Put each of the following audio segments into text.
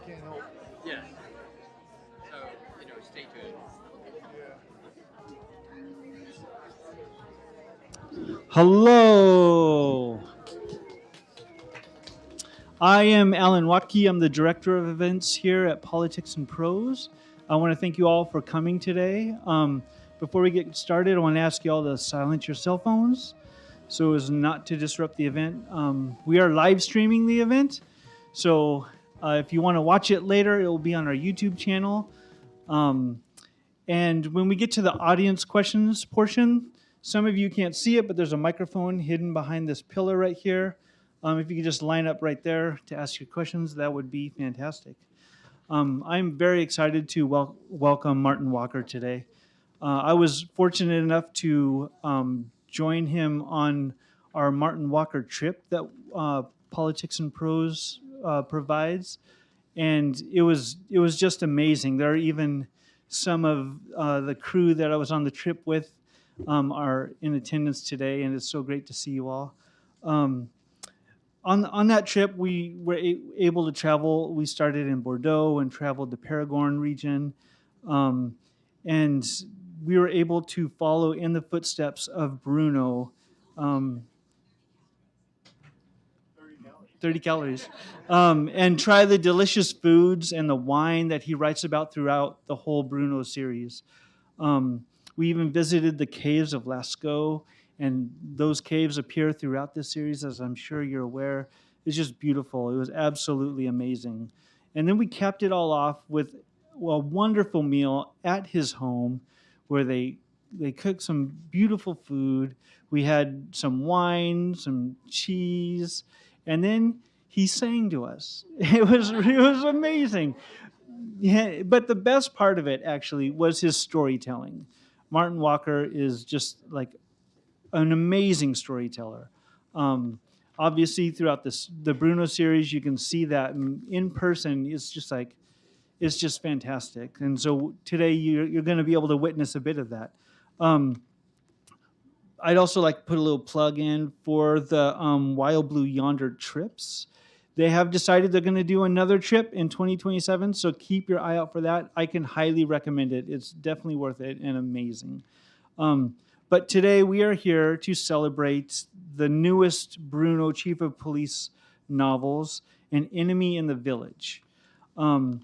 Can't help. Yes. So, stay tuned. Hello. I am Alan Watke. I'm the director of events here at Politics and Prose. I want to thank you all for coming today. Before we get started, I want to ask you all to silence your cell phones so as not to disrupt the event. We are live streaming the event, so if you want to watch it later, it will be on our YouTube channel. And when we get to the audience questions portion, some of you can't see it, but there's a microphone hidden behind this pillar right here. If you could just line up right there to ask your questions, that would be fantastic. I'm very excited to welcome Martin Walker today. I was fortunate enough to join him on our Martin Walker trip that Politics and Prose provides, and it was just amazing. There are even some of the crew that I was on the trip with are in attendance today, and it's so great to see you all. On that trip, we were able to travel. We started in Bordeaux and traveled the Perigord region, and we were able to follow in the footsteps of Bruno. 30 calories. And try the delicious foods and the wine that he writes about throughout the whole Bruno series. We even visited the caves of Lascaux, and those caves appear throughout this series, as I'm sure you're aware. It's just beautiful. It was absolutely amazing. And then we capped it all off with a wonderful meal at his home where they cooked some beautiful food. We had some wine, some cheese, and then he sang to us. It was amazing. Yeah, but the best part of it actually was his storytelling. Martin Walker is just like an amazing storyteller. Obviously, throughout the Bruno series, you can see that in person. It's just fantastic. And so today you're going to be able to witness a bit of that. I'd also like to put a little plug in for the Wild Blue Yonder trips. They have decided they're going to do another trip in 2027, so keep your eye out for that. I can highly recommend it. It's definitely worth it and amazing. But today we are here to celebrate the newest Bruno Chief of Police novels, An Enemy in the Village. And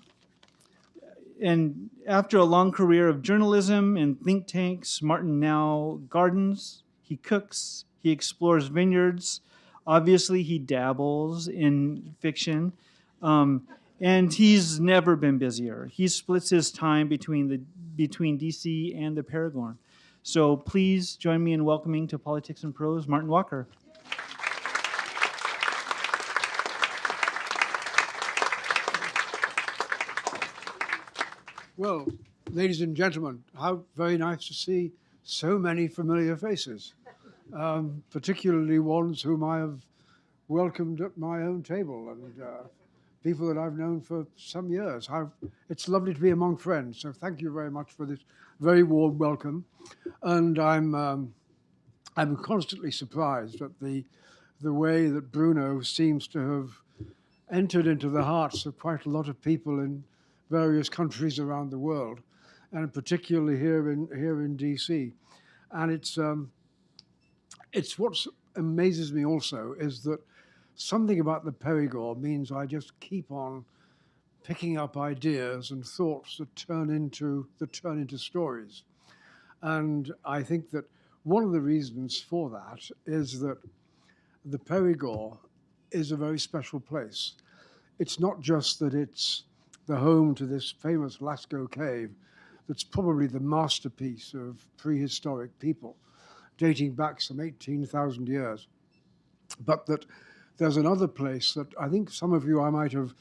after a long career of journalism and think tanks, Martin now gardens, he cooks, he explores vineyards. Obviously, he dabbles in fiction. And he's never been busier. He splits his time between DC and the Perigord. So please join me in welcoming to Politics and Prose, Martin Walker. Well, ladies and gentlemen, how very nice to see so many familiar faces, particularly ones whom I have welcomed at my own table and people that I've known for some years. It's lovely to be among friends, so thank you very much for this very warm welcome. And I'm constantly surprised at the way that Bruno seems to have entered into the hearts of quite a lot of people in various countries around the world, and particularly here in DC. And it's what amazes me also is that something about the Perigord means I just keep on picking up ideas and thoughts that turn into stories. And I think that one of the reasons for that is that the Perigord is a very special place. It's not just that it's the home to this famous Lascaux cave that's probably the masterpiece of prehistoric people, dating back some 18,000 years. But that there's another place that I think some of you I might have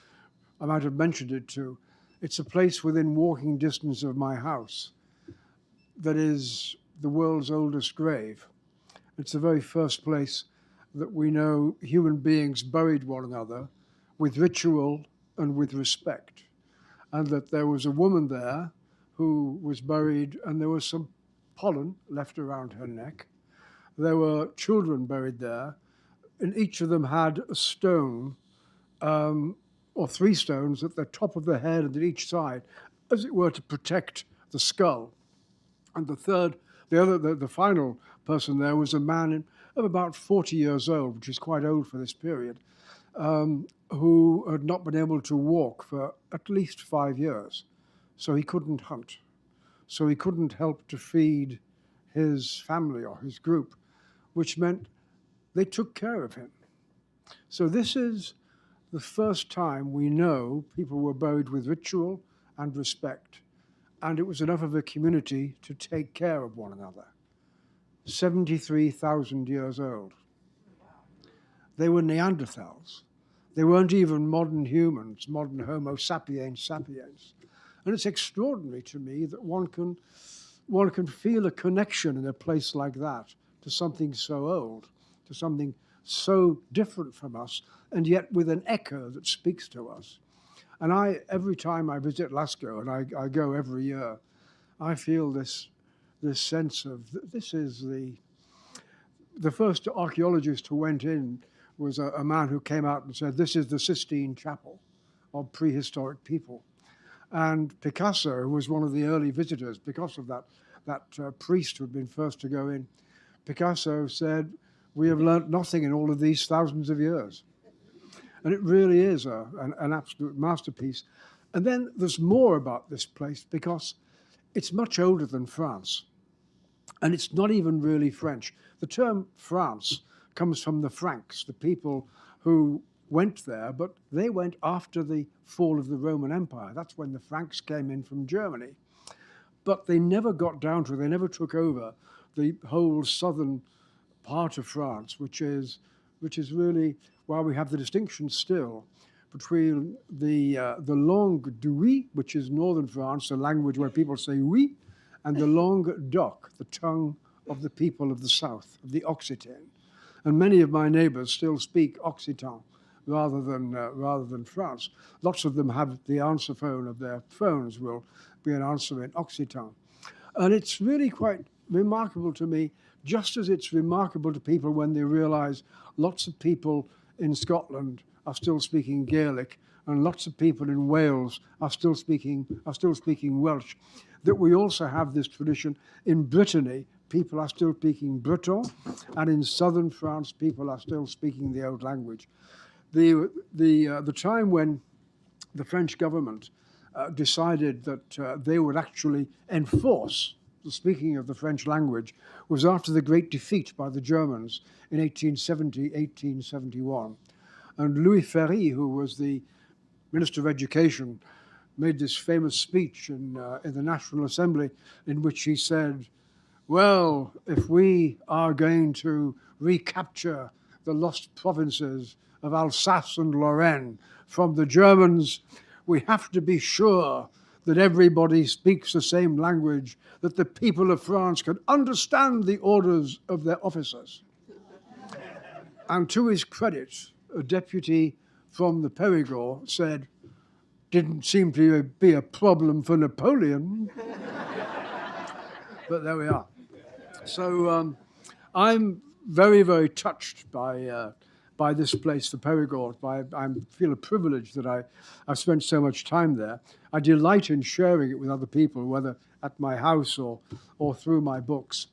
mentioned it to. It's a place within walking distance of my house that is the world's oldest grave. It's the very first place that we know human beings buried one another with ritual and with respect. And that there was a woman there who was buried, and there was some pollen left around her neck. There were children buried there, and each of them had a stone or 3 stones at the top of the head and at each side, as it were, to protect the skull. And the final person there was a man of about 40 years old, which is quite old for this period, who had not been able to walk for at least 5 years. So he couldn't hunt. So he couldn't help to feed his family or his group, which meant they took care of him. So this is the first time we know people were buried with ritual and respect. And it was enough of a community to take care of one another. 73,000 years old. They were Neanderthals. They weren't even modern humans, modern Homo sapiens sapiens. And it's extraordinary to me that one can feel a connection in a place like that to something so old, to something so different from us, and yet with an echo that speaks to us. And every time I visit Lascaux, and I go every year, I feel this sense of, this is the first archaeologist who went in was a man who came out and said, this is the Sistine Chapel of prehistoric people. And Picasso, who was one of the early visitors, because of that priest who had been first to go in, Picasso said, we have learnt nothing in all of these thousands of years. And it really is an absolute masterpiece. And then there's more about this place because it's much older than France. And it's not even really French. The term France comes from the Franks, the people who went there, but they went after the fall of the Roman Empire. That's when the Franks came in from Germany. But they never got down to, they never took over the whole southern part of France, which is really, while we have the distinction still between the langue d'ouï, which is northern France, a language where people say oui, and the langue d'oc, the tongue of the people of the south, of the Occitan. And many of my neighbors still speak Occitan rather than France. Lots of them have the answer phone of their phones will be an answer in Occitan. And it's really quite remarkable to me, just as it's remarkable to people when they realize lots of people in Scotland are still speaking Gaelic and lots of people in Wales are still speaking Welsh, that we also have this tradition in Brittany. People are still speaking Breton, and in southern France, people are still speaking the old language. The time when the French government decided that they would actually enforce the speaking of the French language was after the great defeat by the Germans in 1870, 1871. And Louis Ferry, who was the Minister of Education, made this famous speech in the National Assembly in which he said, well, if we are going to recapture the lost provinces of Alsace and Lorraine from the Germans, we have to be sure that everybody speaks the same language, that the people of France can understand the orders of their officers. And to his credit, a deputy from the Perigord said, didn't seem to be a problem for Napoleon. But there we are. So I'm very, very touched by this place, the Perigord. I feel a privilege that I've spent so much time there. I delight in sharing it with other people, whether at my house or through my books.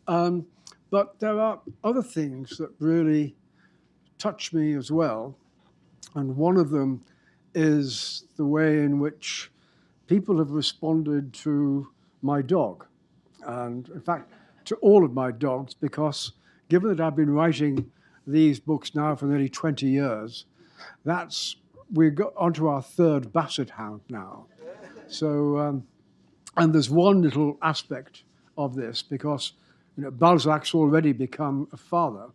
But there are other things that really touch me as well. And one of them is the way in which people have responded to my dog. And in fact, to all of my dogs, because given that I've been writing these books now for nearly 20 years, we've got onto our third basset hound now. So, and there's one little aspect of this, because Balzac's already become a father.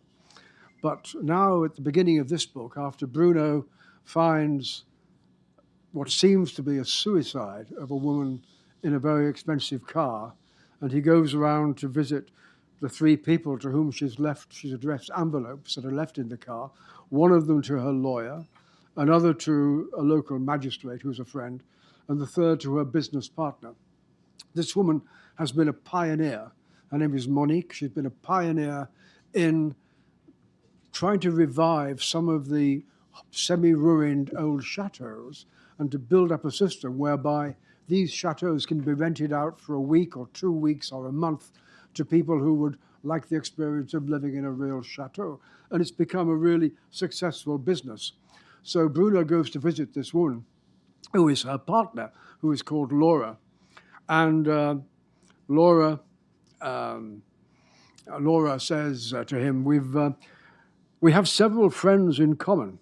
But now at the beginning of this book, after Bruno finds what seems to be a suicide of a woman in a very expensive car, and he goes around to visit the 3 people to whom she's addressed envelopes that are left in the car, one of them to her lawyer, another to a local magistrate who's a friend, and the third to her business partner. This woman has been a pioneer. Her name is Monique. She's been a pioneer in trying to revive some of the semi-ruined old chateaus and to build up a system whereby these chateaus can be rented out for a week or 2 weeks or a month to people who would like the experience of living in a real chateau. And it's become a really successful business. So Bruno goes to visit this woman, who is her partner, who is called Laura. And Laura says to him, we have several friends in common,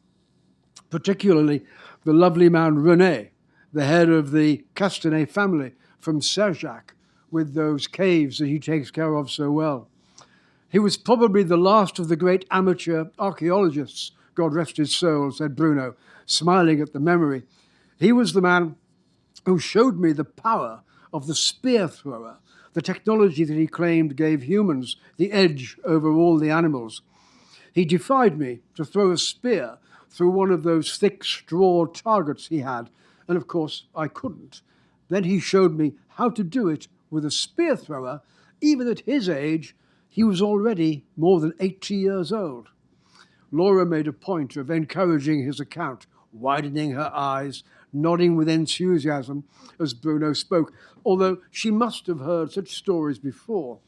particularly the lovely man René, the head of the Castanet family from Serjac, with those caves that he takes care of so well. He was probably the last of the great amateur archaeologists, God rest his soul, said Bruno, smiling at the memory. He was the man who showed me the power of the spear thrower, the technology that he claimed gave humans the edge over all the animals. He defied me to throw a spear through one of those thick straw targets he had, and of course I couldn't. Then he showed me how to do it with a spear thrower. Even at his age, he was already more than 80 years old. Laura made a point of encouraging his account, widening her eyes, nodding with enthusiasm as Bruno spoke, although she must have heard such stories before.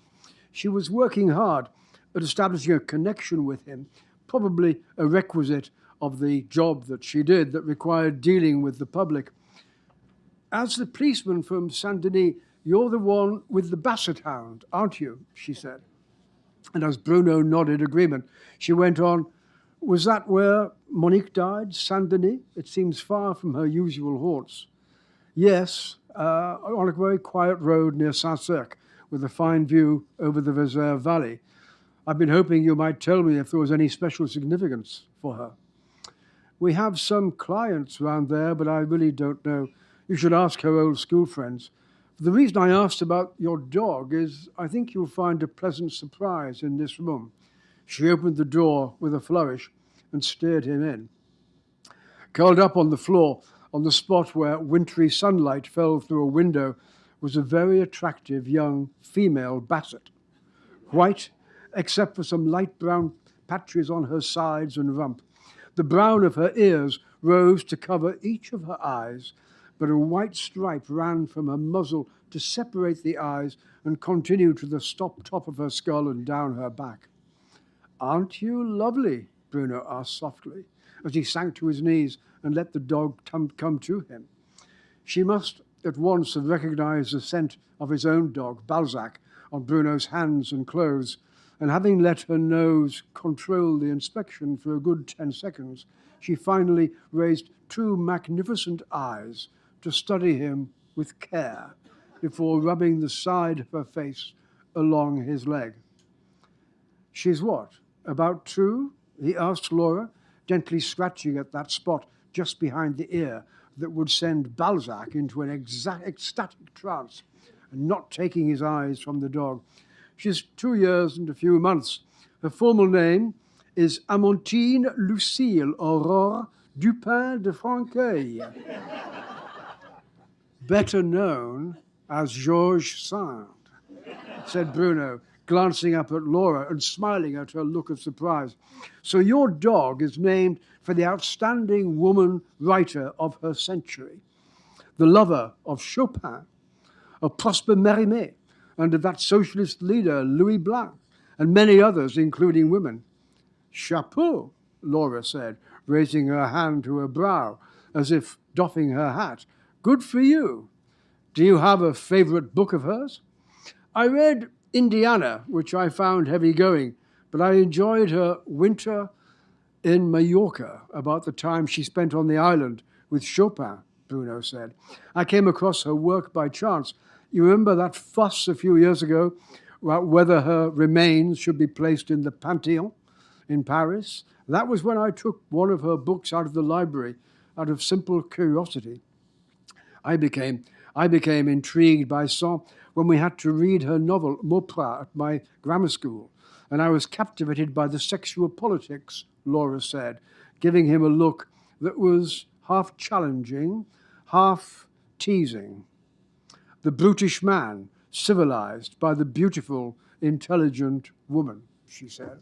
She was working hard at establishing a connection with him, probably a requisite of the job that she did that required dealing with the public. As the policeman from Saint-Denis, you're the one with the basset hound, aren't you? She said. And as Bruno nodded agreement, she went on, was that where Monique died, Saint-Denis? It seems far from her usual haunts. Yes, on a very quiet road near Saint-Cirque, with a fine view over the Vézère valley. I've been hoping you might tell me if there was any special significance for her. We have some clients around there, but I really don't know. You should ask her old school friends. The reason I asked about your dog is I think you'll find a pleasant surprise in this room. She opened the door with a flourish and steered him in. Curled up on the floor, on the spot where wintry sunlight fell through a window, was a very attractive young female basset. White, except for some light brown patches on her sides and rump. The brown of her ears rose to cover each of her eyes, but a white stripe ran from her muzzle to separate the eyes and continue to the top of her skull and down her back. Aren't you lovely? Bruno asked softly, as he sank to his knees and let the dog come to him. She must at once have recognized the scent of his own dog, Balzac, on Bruno's hands and clothes, and having let her nose control the inspection for a good 10 seconds, she finally raised two magnificent eyes to study him with care before rubbing the side of her face along his leg. She's what, about 2? He asked Laura, gently scratching at that spot just behind the ear that would send Balzac into an ecstatic trance, and not taking his eyes from the dog. She's 2 years and a few months. Her formal name is Amantine Lucille Aurore Dupin de Franqueuil, better known as Georges Sand, said Bruno, glancing up at Laura and smiling at her look of surprise. So your dog is named for the outstanding woman writer of her century, the lover of Chopin, of Prosper Mérimée, and of that socialist leader, Louis Blanc, and many others, including women. Chapeau, Laura said, raising her hand to her brow, as if doffing her hat. Good for you. Do you have a favorite book of hers? I read Indiana, which I found heavy-going, but I enjoyed her Winter in Mallorca, about the time she spent on the island with Chopin, Bruno said. I came across her work by chance. You remember that fuss a few years ago about whether her remains should be placed in the Panthéon in Paris? That was when I took one of her books out of the library, out of simple curiosity. I became intrigued by Sand when we had to read her novel Mauprat at my grammar school, and I was captivated by the sexual politics, Laura said, giving him a look that was half challenging, half teasing. The brutish man civilized by the beautiful, intelligent woman, she said.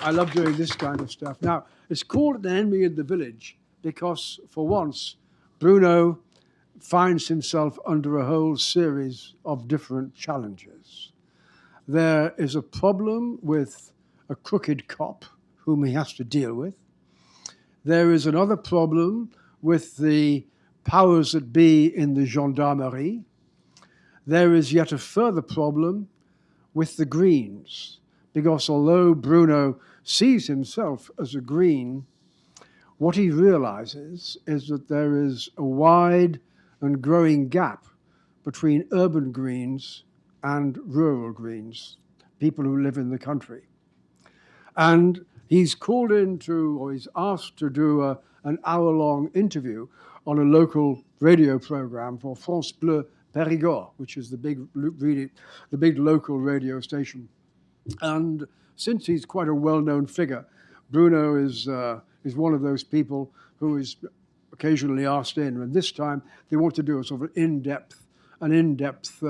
I love doing this kind of stuff. Now, it's called An Enemy in the Village because, for once, Bruno finds himself under a whole series of different challenges. There is a problem with a crooked cop whom he has to deal with. There is another problem with the powers that be in the gendarmerie. There is yet a further problem with the Greens, because although Bruno sees himself as a Green, what he realizes is that there is a wide and growing gap between urban Greens and rural Greens, people who live in the country. And he's called in to, or he's asked to do an hour-long interview on a local radio program for France Bleu Perigord, which is the big local radio station. And since he's quite a well-known figure, Bruno is one of those people who is occasionally asked in. And this time they want to do a sort of an in-depth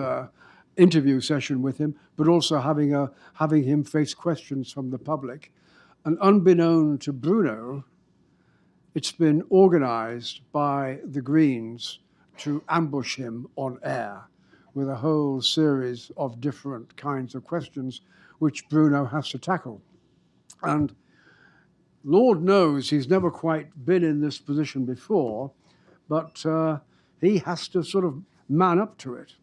interview session with him, but also having him face questions from the public. And unbeknown to Bruno, it's been organized by the Greens to ambush him on air with a whole series of different kinds of questions which Bruno has to tackle. And Lord knows he's never quite been in this position before, but he has to sort of man up to it.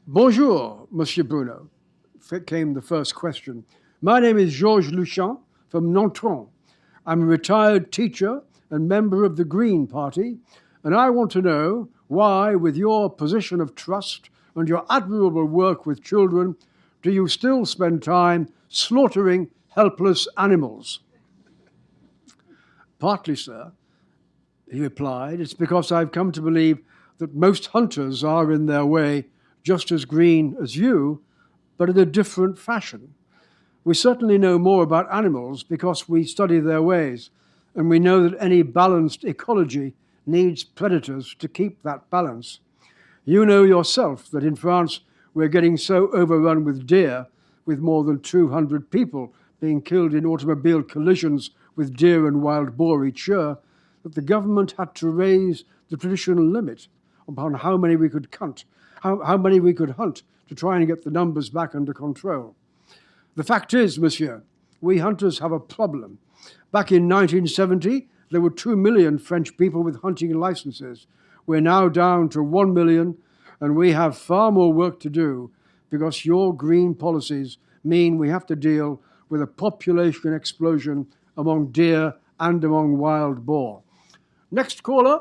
Bonjour, Monsieur Bruno, came the first question. My name is Georges Luchan from Nontron. I'm a retired teacher and member of the Green Party, and I want to know why, with your position of trust and your admirable work with children, do you still spend time slaughtering helpless animals? Partly, sir, he replied, it's because I've come to believe that most hunters are in their way just as green as you, but in a different fashion. We certainly know more about animals because we study their ways, and we know that any balanced ecology needs predators to keep that balance. You know yourself that in France we're getting so overrun with deer, with more than 200 people being killed in automobile collisions with deer and wild boar each year, that the government had to raise the traditional limit upon how many we could hunt, how many we could hunt to try and get the numbers back under control. The fact is, monsieur, we hunters have a problem. Back in 1970, there were 2 million French people with hunting licenses. We're now down to 1 million, and we have far more work to do because your green policies mean we have to deal with a population explosion among deer and among wild boar. Next caller,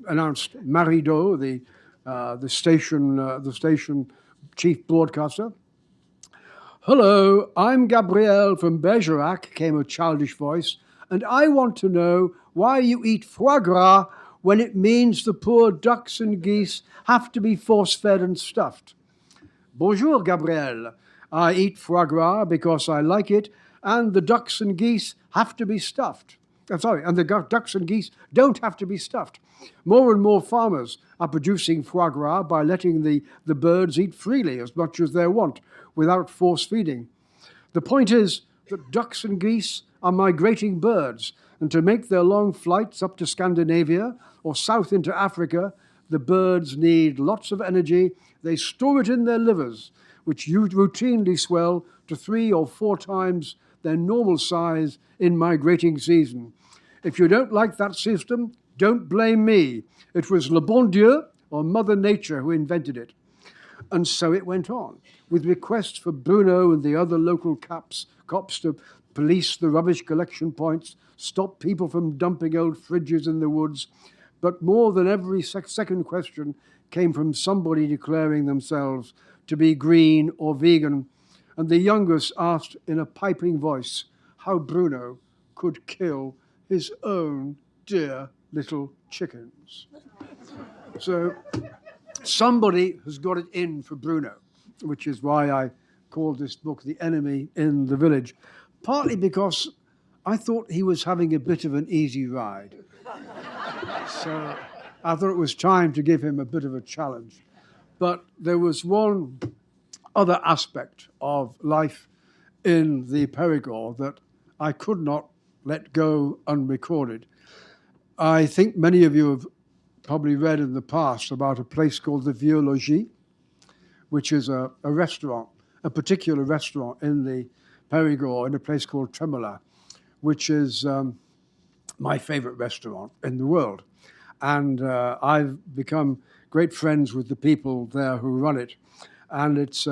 announced Marido, the station chief broadcaster. Hello, I'm Gabrielle from Vézère, came a childish voice, and I want to know why you eat foie gras when it means the poor ducks and geese have to be force-fed and stuffed. Bonjour, Gabrielle. I eat foie gras because I like it, and the ducks and geese have to be stuffed. And the ducks and geese don't have to be stuffed. More and more farmers are producing foie gras by letting the birds eat freely as much as they want, without force feeding. The point is that ducks and geese are migrating birds, and to make their long flights up to Scandinavia or south into Africa, the birds need lots of energy. They store it in their livers, which routinely swell to 3 or 4 times their normal size in migrating season. If you don't like that system, don't blame me. It was Le Bon Dieu, or Mother Nature, who invented it. And so it went on, with requests for Bruno and the other local cops to police the rubbish collection points, stop people from dumping old fridges in the woods. But more than every second question came from somebody declaring themselves to be green or vegan. And the youngest asked in a piping voice how Bruno could kill his own dear little chickens. So somebody has got it in for Bruno, which is why I called this book The Enemy in the Village, partly because I thought he was having a bit of an easy ride. So I thought it was time to give him a bit of a challenge. But there was one other aspect of life in the Perigord that I could not let go unrecorded. I think many of you have probably read in the past about a place called the Vieux, which is a restaurant, a particular restaurant in the Perigord, in a place called Tremola, which is my favorite restaurant in the world. And I've become great friends with the people there who run it. And it's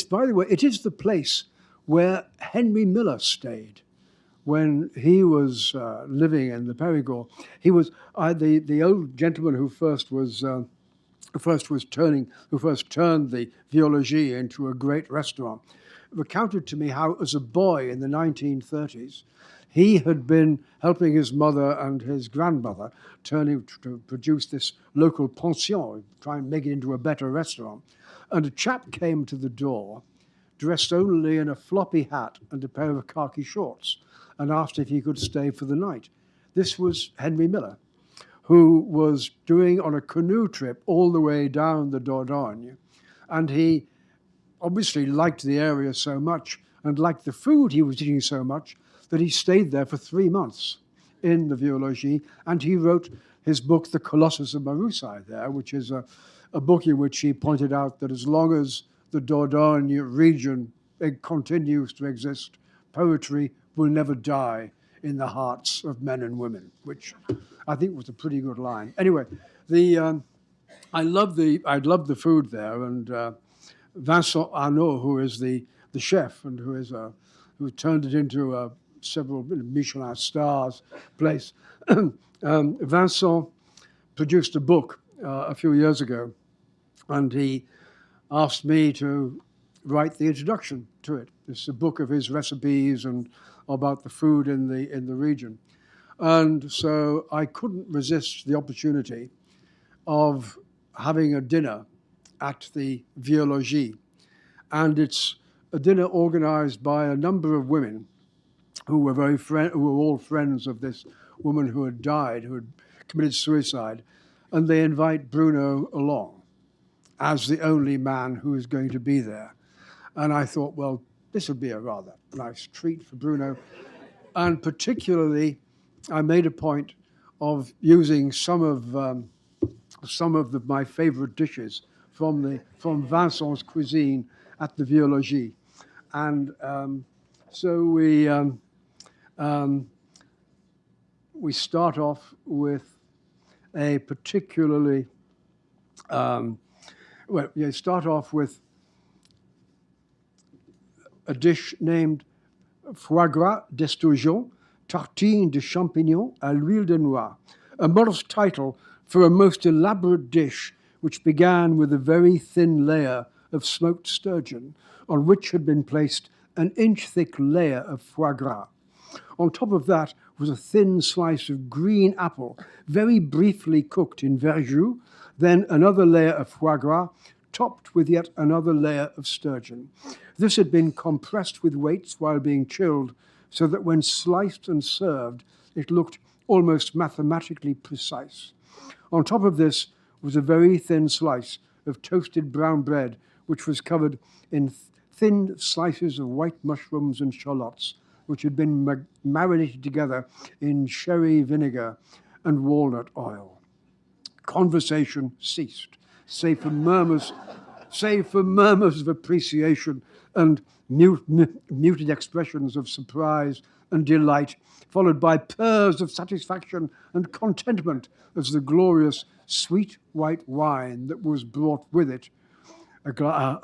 by the way, it is the place where Henry Miller stayed when he was living in the Perigord. He was the old gentleman who first turned the Vieux into a great restaurant, recounted to me how, as a boy in the 1930s, he had been helping his mother and his grandmother to produce this local pension, try and make it into a better restaurant. And a chap came to the door, dressed only in a floppy hat and a pair of khaki shorts, and asked if he could stay for the night. This was Henry Miller, who was doing on a canoe trip all the way down the Dordogne. And he obviously liked the area so much and liked the food he was eating so much that he stayed there for 3 months in the Vieux, and he wrote his book, The Colossus of Marusai, there, which is a book in which he pointed out that as long as the Dordogne region continues to exist, poetry will never die in the hearts of men and women, which I think was a pretty good line. Anyway, I love the food there, and Vincent Arnaud, who is the chef and who turned it into several Michelin stars place. Vincent produced a book a few years ago, and he asked me to write the introduction to it. It's a book of his recipes and about the food in the region. And so I couldn't resist the opportunity of having a dinner at the Vieux. And it's a dinner organized by a number of women who were all friends of this woman who had died, who had committed suicide. And they invite Bruno along as the only man who is going to be there. And I thought, well, this would be a rather nice treat for Bruno. And particularly, I made a point of using some of my favorite dishes from Vincent's cuisine at the Vieux. And so we start off with a particularly start off with a dish named foie gras d'esturgeon, tartine de champignons à l'huile de noix, a modest title for a most elaborate dish which began with a very thin layer of smoked sturgeon, on which had been placed an inch-thick layer of foie gras. On top of that was a thin slice of green apple, very briefly cooked in verjus, then another layer of foie gras, topped with yet another layer of sturgeon. This had been compressed with weights while being chilled, so that when sliced and served, it looked almost mathematically precise. On top of this was a very thin slice of toasted brown bread, which was covered in thin slices of white mushrooms and shallots, which had been marinated together in sherry vinegar and walnut oil. Conversation ceased, save for murmurs of appreciation and muted expressions of surprise and delight, followed by purrs of satisfaction and contentment as the glorious sweet white wine that was brought with it, a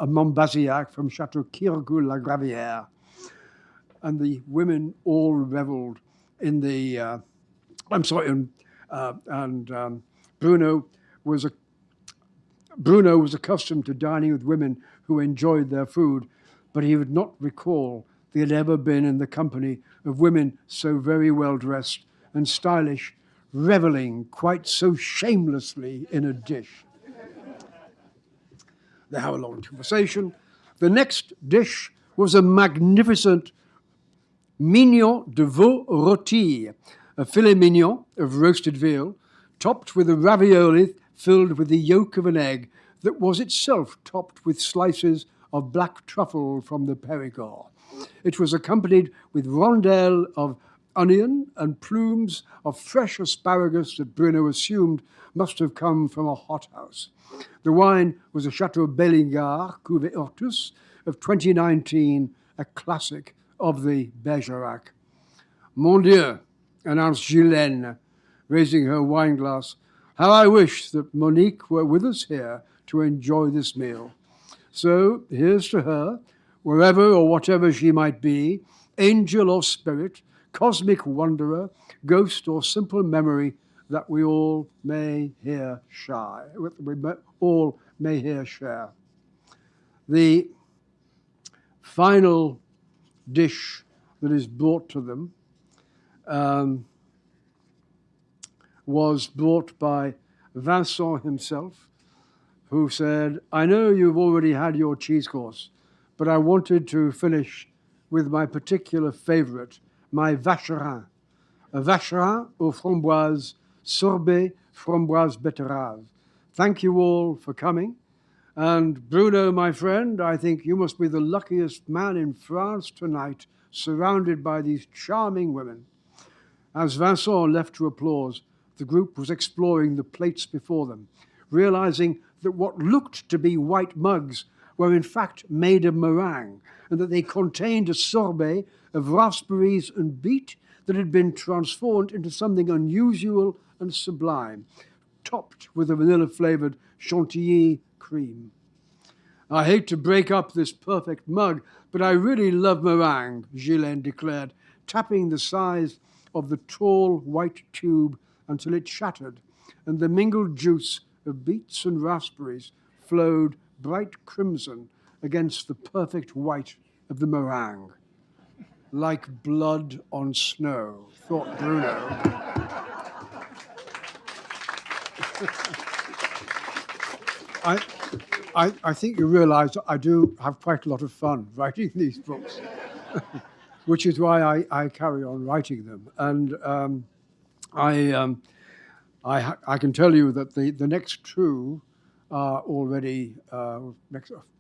Montbazillac from Château Kirgou-la-Gravière. And the women all reveled in the, Bruno was accustomed to dining with women who enjoyed their food, but he would not recall that he had ever been in the company of women so very well dressed and stylish, reveling quite so shamelessly in a dish. They have a long conversation. The next dish was a magnificent mignon de veau rôti, a filet mignon of roasted veal, topped with a ravioli filled with the yolk of an egg, that was itself topped with slices of black truffle from the Perigord. It was accompanied with rondelles of onion and plumes of fresh asparagus that Bruno assumed must have come from a hothouse. The wine was a Chateau Perigord Cuvée Hortus of 2019, a classic of the Vézère. Mon Dieu, announced Ghislaine, raising her wine glass. How I wish that Monique were with us here to enjoy this meal. So here's to her, wherever or whatever she might be, angel or spirit, cosmic wanderer, ghost or simple memory, that we all may here share. All may here share. The final dish that is brought to them was brought by Vincent himself, who said, I know you've already had your cheese course, but I wanted to finish with my particular favorite, my vacherin, a vacherin aux framboises, sorbet framboise betterave. Thank you all for coming. And Bruno, my friend, I think you must be the luckiest man in France tonight, surrounded by these charming women. As Vincent left to applause, the group was exploring the plates before them, realizing that what looked to be white mugs were in fact made of meringue, and that they contained a sorbet of raspberries and beet that had been transformed into something unusual and sublime, topped with a vanilla-flavored chantilly cream. I hate to break up this perfect mug, but I really love meringue, Ghislaine declared, tapping the size of the tall white tube until it shattered, and the mingled juice of beets and raspberries flowed bright crimson against the perfect white of the meringue. Like blood on snow, thought Bruno. I think you realize I do have quite a lot of fun writing these books, which is why I carry on writing them. And I can tell you that the next two are already,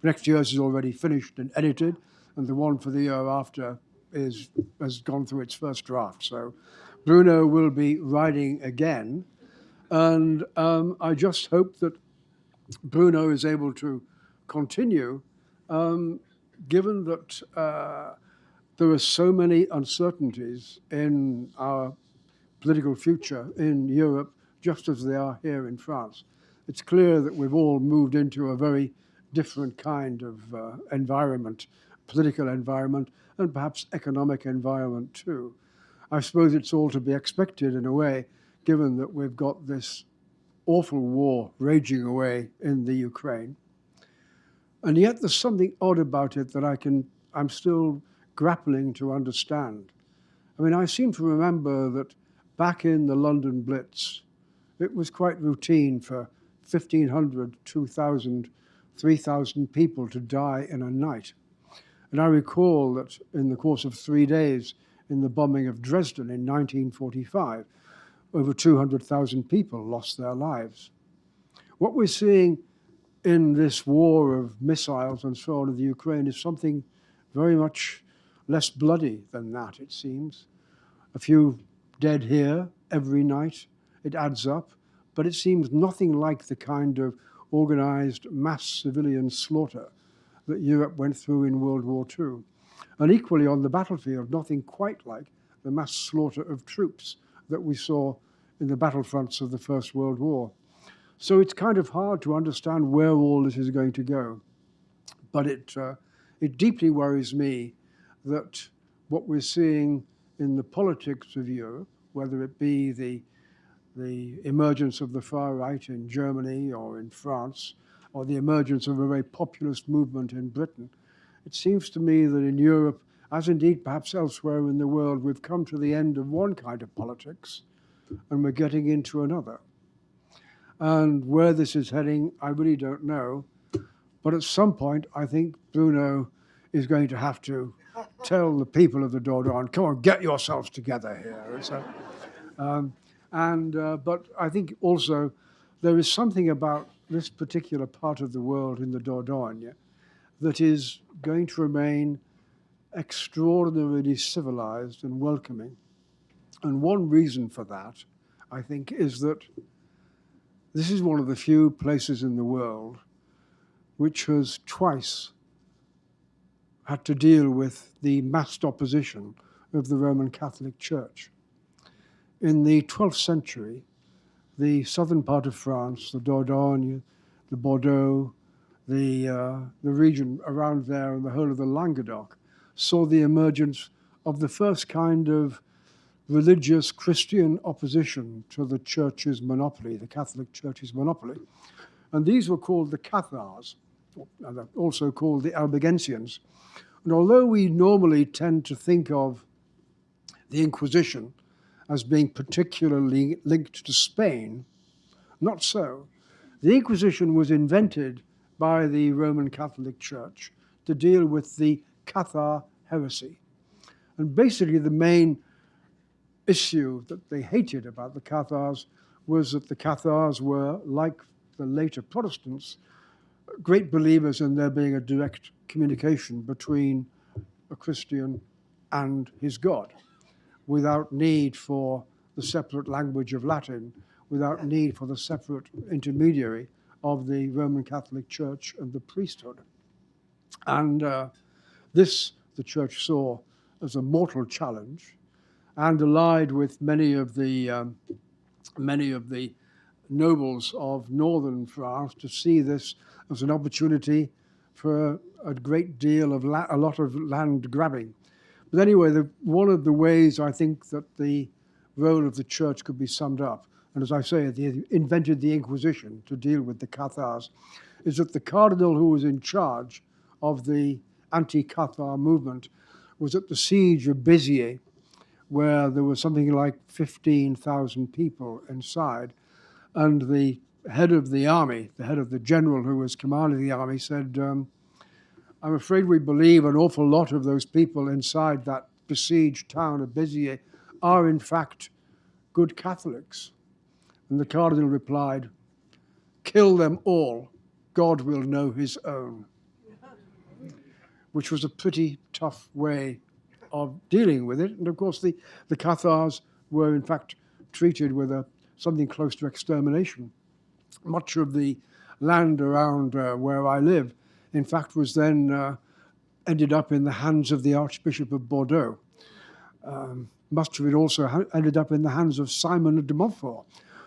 next year's is already finished and edited, and the one for the year after has gone through its first draft. So Bruno will be writing again, and I just hope that Bruno is able to continue, given that there are so many uncertainties in our political future in Europe, just as they are here in France. It's clear that we've all moved into a very different kind of environment, political environment, and perhaps economic environment too. I suppose it's all to be expected in a way, given that we've got this awful war raging away in the Ukraine. And yet there's something odd about it that I'm still grappling to understand. I mean, I seem to remember that back in the London Blitz, it was quite routine for 1,500, 2,000, 3,000 people to die in a night. And I recall that in the course of 3 days in the bombing of Dresden in 1945, over 200,000 people lost their lives. What we're seeing in this war of missiles and so on in the Ukraine is something very much less bloody than that, it seems. A few dead here every night, it adds up, but it seems nothing like the kind of organized mass civilian slaughter that Europe went through in World War II. And equally on the battlefield, nothing quite like the mass slaughter of troops that we saw in the battlefronts of the First World War. So it's kind of hard to understand where all this is going to go. But it deeply worries me that what we're seeing in the politics of Europe, whether it be the emergence of the far right in Germany or in France, or the emergence of a very populist movement in Britain, it seems to me that in Europe, as indeed perhaps elsewhere in the world, we've come to the end of one kind of politics and we're getting into another. And where this is heading, I really don't know. But at some point, I think Bruno is going to have to tell the people of the Dordogne, come on, get yourselves together here. So, but I think also there is something about this particular part of the world in the Dordogne that is going to remain extraordinarily civilized and welcoming. And one reason for that, I think, is that this is one of the few places in the world which has twice had to deal with the massed opposition of the Roman Catholic Church. In the 12th century, the southern part of France, the Dordogne, the Bordeaux, the region around there and the whole of the Languedoc, saw the emergence of the first kind of religious Christian opposition to the church's monopoly, the Catholic Church's monopoly. And these were called the Cathars, also called the Albigensians. And although we normally tend to think of the Inquisition as being particularly linked to Spain, not so. The Inquisition was invented by the Roman Catholic Church to deal with the Cathar heresy. And basically the main issue that they hated about the Cathars was that the Cathars were, like the later Protestants, great believers in there being a direct communication between a Christian and his God, without need for the separate language of Latin, without need for the separate intermediary of the Roman Catholic Church and the priesthood. And this the Church saw as a mortal challenge, and allied with many of the nobles of northern France to see this as an opportunity for a great deal of a lot of land grabbing. But anyway, one of the ways I think that the role of the church could be summed up, and as I say, they invented the Inquisition to deal with the Cathars, is that the cardinal who was in charge of the anti-Cathar movement was at the siege of Bézère, where there was something like 15,000 people inside. And the head of the army, the head of the general who was commanding the army, said, I'm afraid we believe an awful lot of those people inside that besieged town of Béziers are in fact good Catholics. And the cardinal replied, kill them all, God will know his own. Which was a pretty tough way of dealing with it. And of course the Cathars were in fact treated with something close to extermination. Much of the land around where I live, in fact, was then ended up in the hands of the Archbishop of Bordeaux. Much of it also ended up in the hands of Simon de Montfort,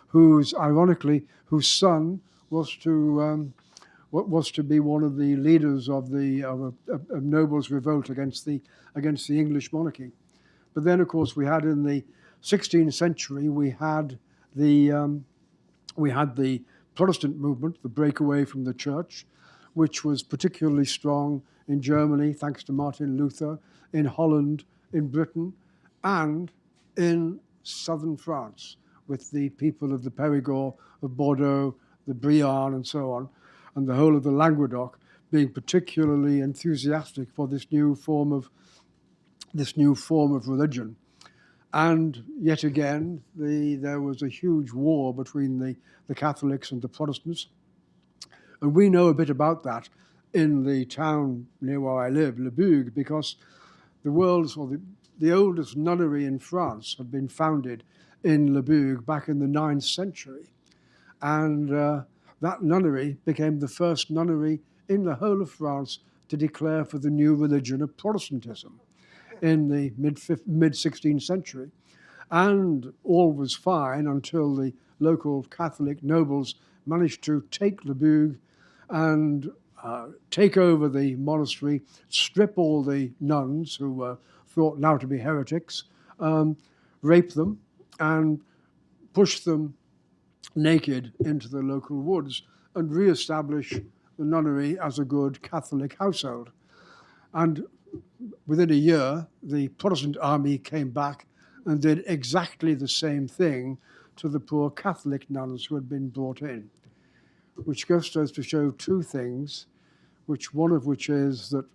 whose son was to be one of the leaders of a nobles' revolt against the English monarchy. But then, of course, we had in the 16th century we had the Protestant movement, the breakaway from the church, which was particularly strong in Germany, thanks to Martin Luther, in Holland, in Britain, and in southern France, with the people of the Perigord, of Bordeaux, the Brienne, and so on, and the whole of the Languedoc being particularly enthusiastic for this new form of religion. And yet again, there was a huge war between the Catholics and the Protestants. And we know a bit about that in the town near where I live, Le Bourg, because the oldest nunnery in France had been founded in Le Bourg back in the 9th century. And that nunnery became the first nunnery in the whole of France to declare for the new religion of Protestantism in the mid-16th century. And all was fine until the local Catholic nobles managed to take Le Bourg and take over the monastery, strip all the nuns who were thought now to be heretics, rape them, and push them naked into the local woods and re-establish the nunnery as a good Catholic household. And within a year, the Protestant army came back and did exactly the same thing to the poor Catholic nuns who had been brought in, which goes to show two things, one of which is that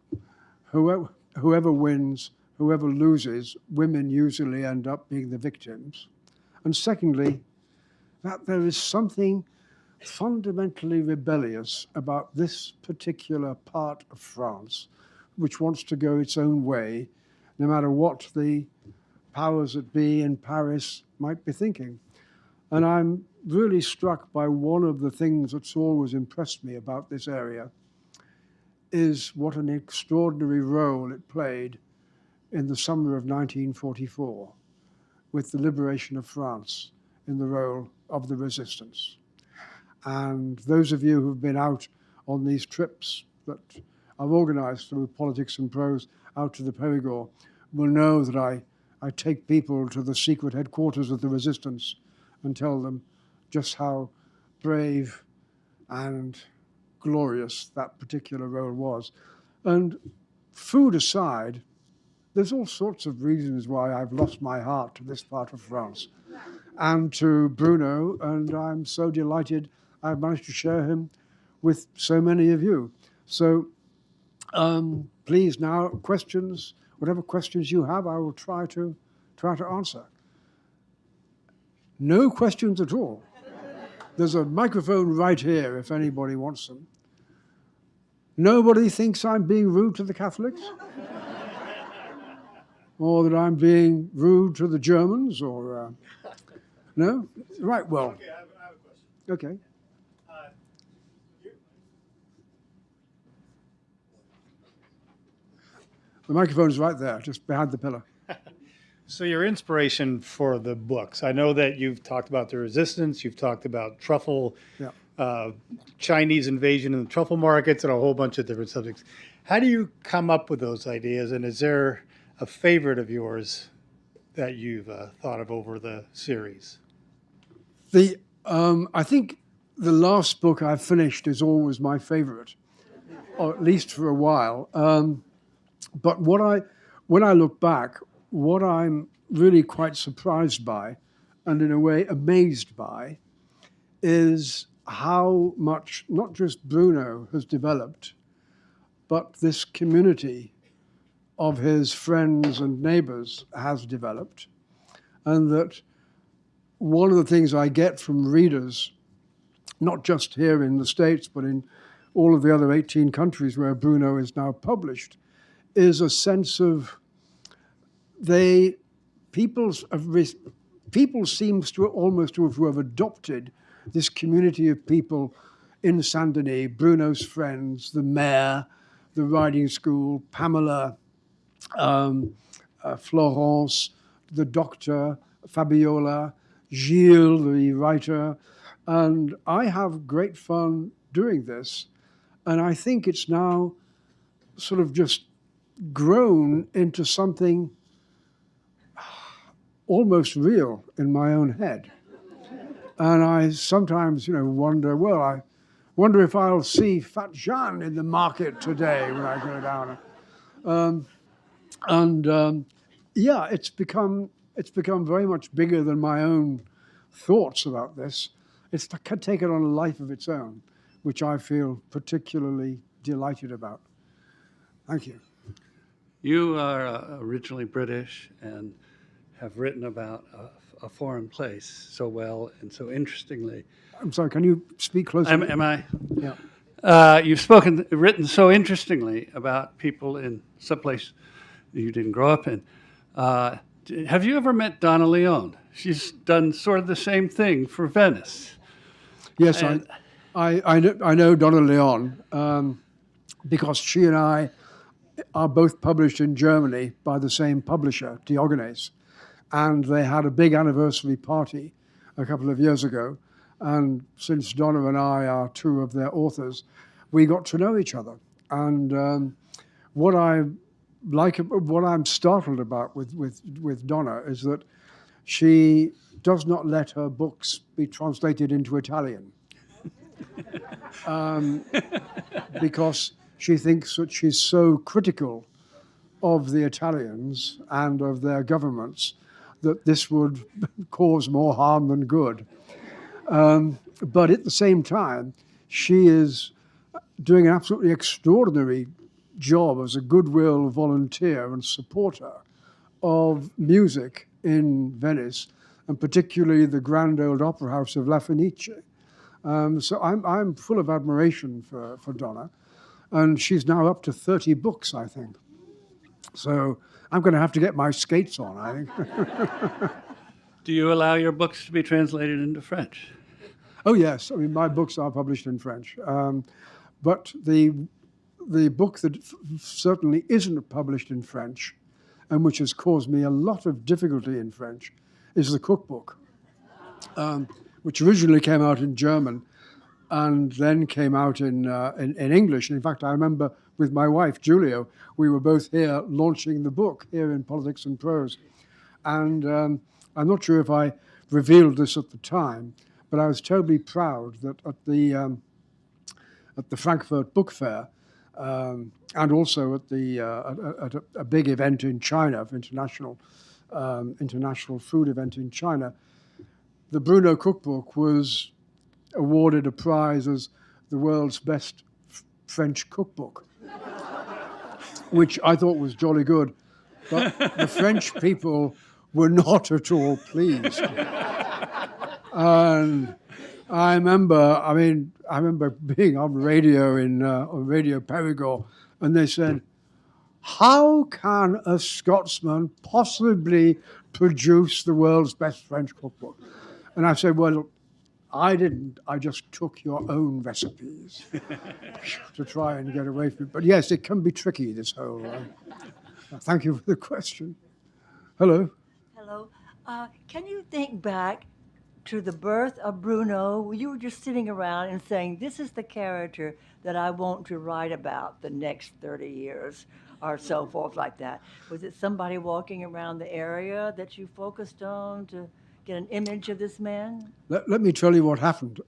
whoever wins, whoever loses, women usually end up being the victims. And secondly, that there is something fundamentally rebellious about this particular part of France, which wants to go its own way, no matter what the powers that be in Paris might be thinking. And I'm really struck by one of the things that's always impressed me about this area is what an extraordinary role it played in the summer of 1944 with the liberation of France in the role of the resistance. And those of you who've been out on these trips that I've organized through Politics and Prose out to the Perigord will know that I take people to the secret headquarters of the resistance and tell them just how brave and glorious that particular role was. And food aside, there's all sorts of reasons why I've lost my heart to this part of France and to Bruno, and I'm so delighted I've managed to share him with so many of you. So please now, questions, whatever questions you have, I will try to answer. No questions at all. There's a microphone right here if anybody wants them. Nobody thinks I'm being rude to the Catholics? Or that I'm being rude to the Germans, or no? Right, well. Okay, I have a question. Okay. The microphone's right there, just behind the pillar. So your inspiration for the books, I know that you've talked about the resistance, you've talked about truffle, Yeah. Chinese invasion in the truffle markets, and a whole bunch of different subjects. How do you come up with those ideas, and is there a favorite of yours that you've thought of over the series? I think the last book I finished is always my favorite, or at least for a while. But when I look back, what I'm really quite surprised by, and in a way amazed by, is how much not just Bruno has developed, but this community of his friends and neighbors has developed. And that one of the things I get from readers, not just here in the States, but in all of the other 18 countries where Bruno is now published, is a sense of people seems to almost to have adopted this community of people in Saint-Denis, Bruno's friends, the mayor, the riding school, Pamela, Florence, the doctor, Fabiola, Gilles, the writer, and I have great fun doing this. And I think it's now sort of just grown into something almost real in my own head. And I sometimes, wonder, well, I wonder if I'll see Fat Jean in the market today when I go down. Yeah, it's become very much bigger than my own thoughts about this. It's taken on a life of its own, which I feel particularly delighted about. Thank you. You are originally British and have written about a foreign place so well and so interestingly. I'm sorry, can you speak closer? Am I? Yeah. You've written so interestingly about people in some place you didn't grow up in. Have you ever met Donna Leon? She's done sort of the same thing for Venice. Yes, I know Donna Leon because she and I are both published in Germany by the same publisher, Diogenes. And they had a big anniversary party a couple of years ago. And since Donna and I are two of their authors, we got to know each other. And what I'm startled about with Donna is that she does not let her books be translated into Italian. Because she thinks that she's so critical of the Italians and of their governments that this would cause more harm than good. But at the same time, she is doing an absolutely extraordinary job as a goodwill volunteer and supporter of music in Venice, and particularly the Grand Old Opera House of La Fenice. So I'm full of admiration for Donna, and she's now up to 30 books, I think. So I'm going to have to get my skates on, I think. Do you allow your books to be translated into French? Oh yes, I mean my books are published in French, but the book that certainly isn't published in French, and which has caused me a lot of difficulty in French, is the cookbook, which originally came out in German, and then came out in English. And in fact, I remember with my wife Julia, we were both here launching the book here in Politics and Prose, and I'm not sure if I revealed this at the time, but I was terribly proud that at the Frankfurt Book Fair, and also at a big event in China, international food event in China, the Bruno cookbook was awarded a prize as the world's best French cookbook, which I thought was jolly good, but the French people were not at all pleased. And I remember being on radio on Radio Perigord, and they said, "How can a Scotsman possibly produce the world's best French cookbook?" And I said, "Well, I didn't. I just took your own recipes to try and get away from it." But yes, it can be tricky, this whole. Thank you for the question. Hello. Hello. Can you think back to the birth of Bruno? You were just sitting around and saying, "This is the character that I want to write about the next 30 years," or so forth like that. Was it somebody walking around the area that you focused on to get an image of this man? Let me tell you what happened.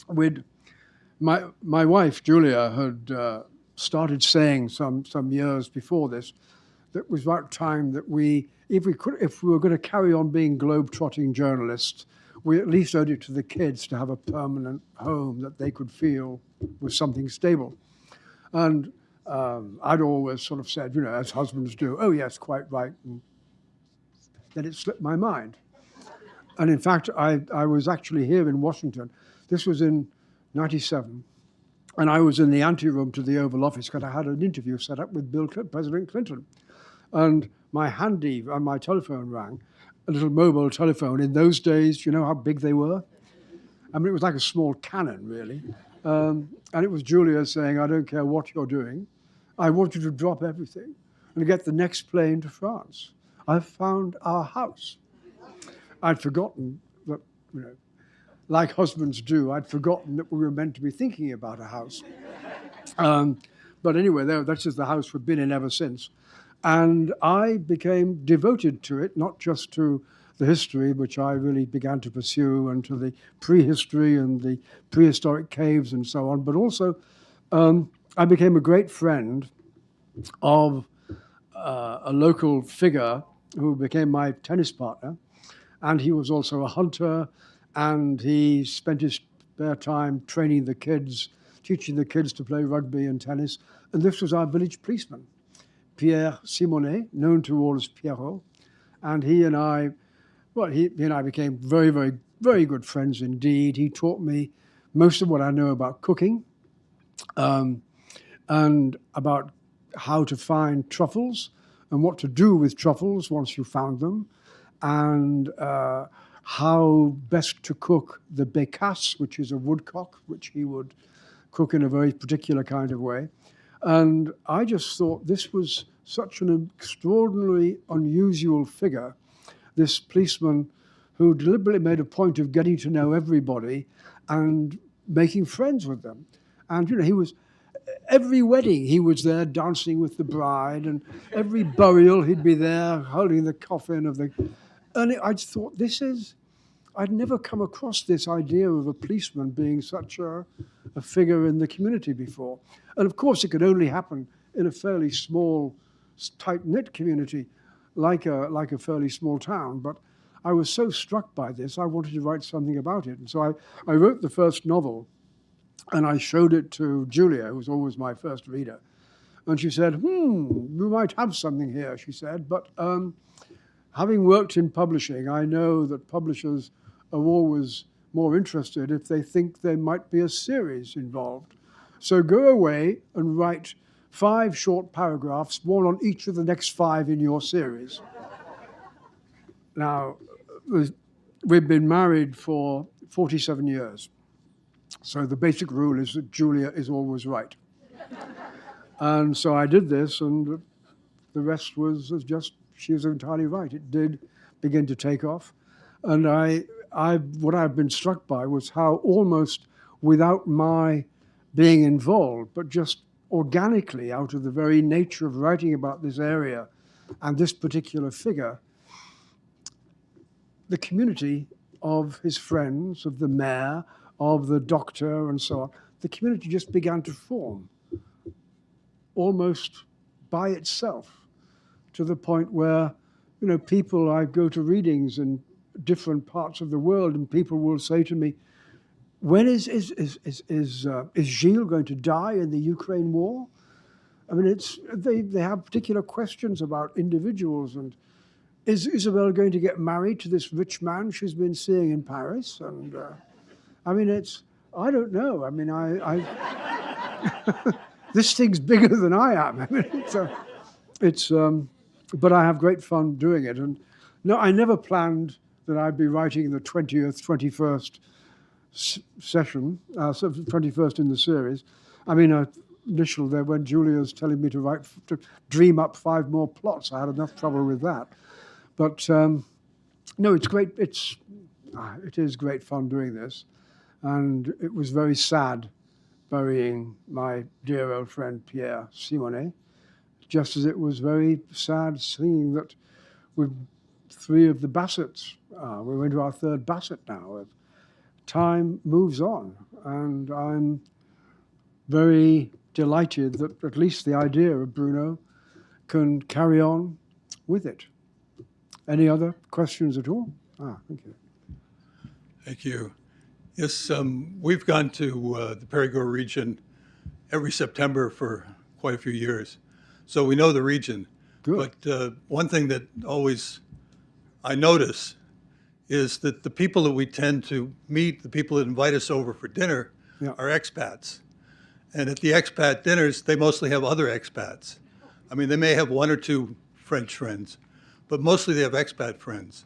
With my wife Julia had started saying some years before this that it was about time that if we were going to carry on being globe-trotting journalists, we at least owed it to the kids to have a permanent home that they could feel was something stable. And I'd always sort of said, as husbands do, "Oh yes, quite right," and then it slipped my mind. And in fact, I was actually here in Washington. This was in '97. And I was in the anteroom to the Oval Office because I had an interview set up with President Clinton. And my telephone rang, a little mobile telephone. In those days, you know how big they were? I mean, it was like a small cannon, really. And it was Julia saying, "I don't care what you're doing. I want you to drop everything and get the next plane to France. I've found our house." I'd forgotten that, like husbands do, I'd forgotten that we were meant to be thinking about a house. But anyway, that's just the house we've been in ever since. And I became devoted to it, not just to the history, which I really began to pursue, and to the prehistory and the prehistoric caves and so on, but also I became a great friend of a local figure who became my tennis partner. And he was also a hunter, and he spent his spare time training the kids, teaching the kids to play rugby and tennis. And this was our village policeman, Pierre Simonet, known to all as Pierrot. And he and I became very, very, very good friends indeed. He taught me most of what I know about cooking, and about how to find truffles and what to do with truffles once you found them, and how best to cook the bécasse, which is a woodcock, which he would cook in a very particular kind of way. And I just thought this was such an extraordinarily unusual figure, this policeman who deliberately made a point of getting to know everybody and making friends with them. And, he was, every wedding he was there dancing with the bride, and every burial he'd be there holding the coffin of the... And I thought, I'd never come across this idea of a policeman being such a figure in the community before. And of course, it could only happen in a fairly small, tight-knit community, like a fairly small town. But I was so struck by this, I wanted to write something about it. And so I wrote the first novel, and I showed it to Julia, who was always my first reader. And she said, we might have something here, she said. But having worked in publishing, I know that publishers are always more interested if they think there might be a series involved. So go away and write 5 short paragraphs, one on each of the next 5 in your series. Now, we've been married for 47 years. So the basic rule is that Julia is always right. And so I did this, and the rest was just, she was entirely right. It did begin to take off. And what I've been struck by was how almost without my being involved, but just organically out of the very nature of writing about this area and this particular figure, the community of his friends, of the mayor, of the doctor, and so on, the community just began to form almost by itself, to the point where, you know, people, I go to readings in different parts of the world, and people will say to me, when is Gilles going to die in the Ukraine war? I mean, they have particular questions about individuals, and is Isabel going to get married to this rich man she's been seeing in Paris? And I mean, I don't know. I mean, this thing's bigger than I am. I mean, but I have great fun doing it. And no, I never planned that I'd be writing the 20th, 21st session, 21st in the series. I mean, initial there, when Julia was telling me to dream up 5 more plots, I had enough trouble with that. But no, it's great. It is great fun doing this. And it was very sad burying my dear old friend Pierre Simonet, just as it was very sad seeing that with 3 of the bassets, we're into our 3rd basset now. Time moves on, and I'm very delighted that at least the idea of Bruno can carry on with it. Any other questions at all? Thank you. Thank you. Yes, we've gone to the Perigord region every September for quite a few years, so we know the region. Good. But one thing that always I notice is that the people that we tend to meet, the people that invite us over for dinner, are expats. And at the expat dinners, they mostly have other expats. I mean, they may have 1 or 2 French friends, but mostly they have expat friends.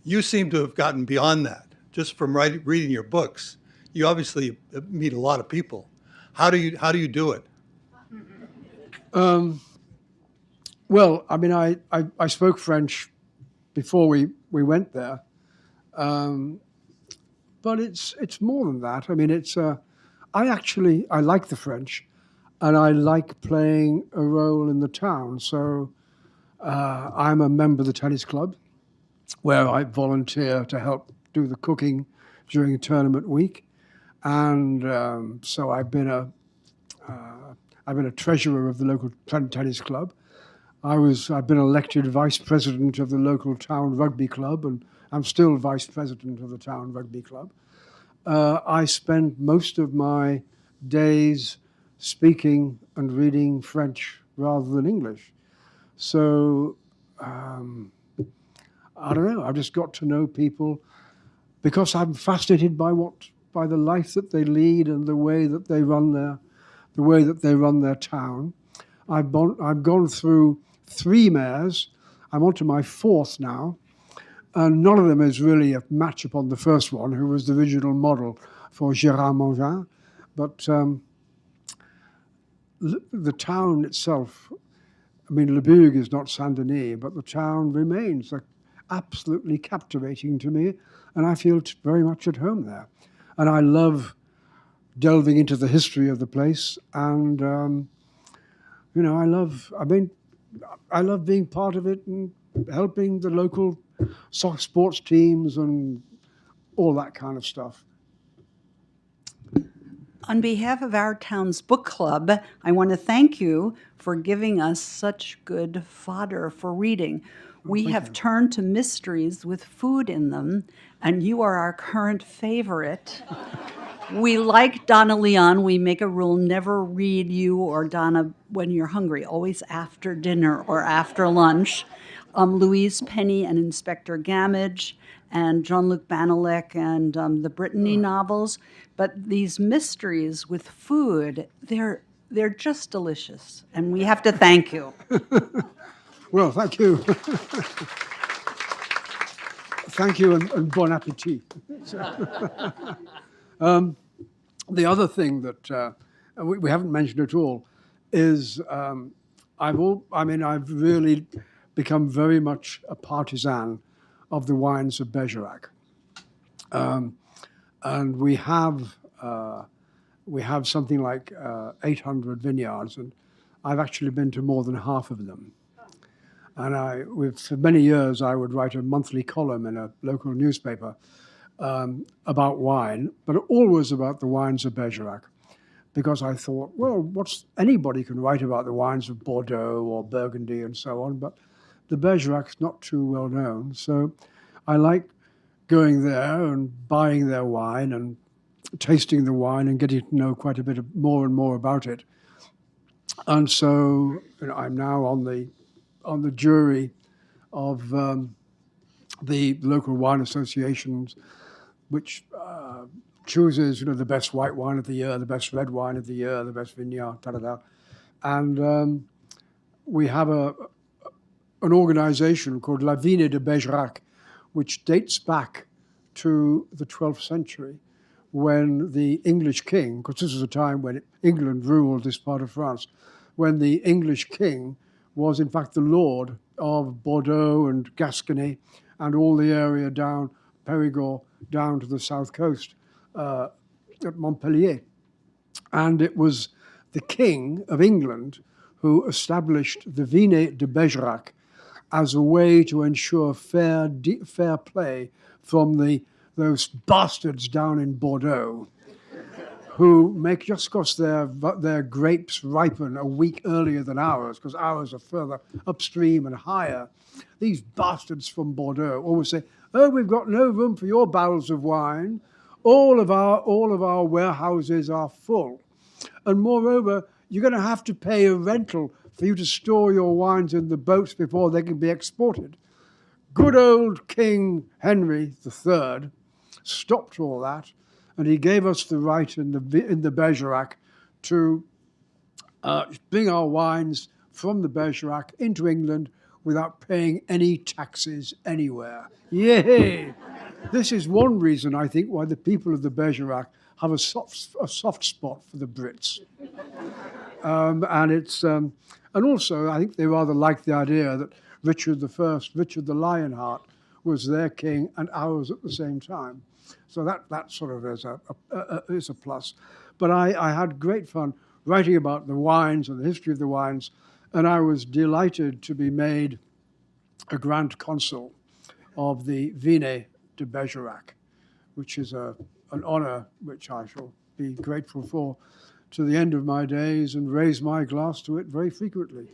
You seem to have gotten beyond that. Just from reading your books, you obviously meet a lot of people. How do you do it? Well, I mean, I spoke French before we went there, but it's more than that. I mean, I like the French, and I like playing a role in the town. So I'm a member of the tennis club, where I volunteer to help do the cooking during tournament week, and so I've been a treasurer of the local tennis club. I've been elected vice president of the local town rugby club, and I'm still vice president of the town rugby club. I spend most of my days speaking and reading French rather than English. So I don't know. I've just got to know people because I'm fascinated by the life that they lead and the way that they run their town. I've gone through 3 mayors. I'm on to my 4th now, and none of them is really a match upon the first one, who was the original model for Gérard Mangin. But the town itself, I mean, Le Bourg is not Saint-Denis, but the town remains absolutely captivating to me, and I feel very much at home there. And I love delving into the history of the place, and you know, I love being part of it and helping the local sports teams and all that kind of stuff. On behalf of our town's book club, I want to thank you for giving us such good fodder for reading. We have turned to mysteries with food in them, and you are our current favorite. We like Donna Leon. We make a rule, never read you or Donna when you're hungry, always after dinner or after lunch. Louise Penny and Inspector Gamage, and Jean-Luc Banalek and the Brittany novels. But these mysteries with food, they're just delicious, and we have to thank you. Well, thank you. Thank you, and bon appetit. The other thing that we haven't mentioned at all is I've really become very much a partisan of the wines of Bergerac, and we have something like 800 vineyards, and I've actually been to more than half of them. And for many years, I would write a monthly column in a local newspaper about wine, but always about the wines of Bergerac, because I thought, well, anybody can write about the wines of Bordeaux or Burgundy and so on, but the Bergerac's not too well known. So I like going there and buying their wine and tasting the wine and getting to know quite a bit more and more about it. And so I'm now on the jury of the local wine associations, which chooses the best white wine of the year, the best red wine of the year, the best vineyard, and we have an organization called La Vigne de Bergerac, which dates back to the 12th century, when the English king, because this was a time when England ruled this part of France, when the English king was in fact the lord of Bordeaux and Gascony and all the area down Perigord down to the south coast at Montpellier. And it was the king of England who established the Vigne de Bergerac as a way to ensure fair play from those bastards down in Bordeaux who make, just because their grapes ripen a week earlier than ours, because ours are further upstream and higher, these bastards from Bordeaux always say, oh, we've got no room for your barrels of wine. All of our warehouses are full. And moreover, you're going to have to pay a rental for you to store your wines in the boats before they can be exported. Good old King Henry III stopped all that, and he gave us the right in the Bergerac to bring our wines from the Bergerac into England without paying any taxes anywhere. Yay! This is one reason, I think, why the people of the Bergerac have a soft spot for the Brits. And also, I think they rather like the idea that Richard I, Richard the Lionheart, was their king and ours at the same time. So that sort of is a plus. But I had great fun writing about the wines and the history of the wines, and I was delighted to be made a Grand Consul of the Vigne de Bergerac, which is an honor which I shall be grateful for to the end of my days and raise my glass to it very frequently.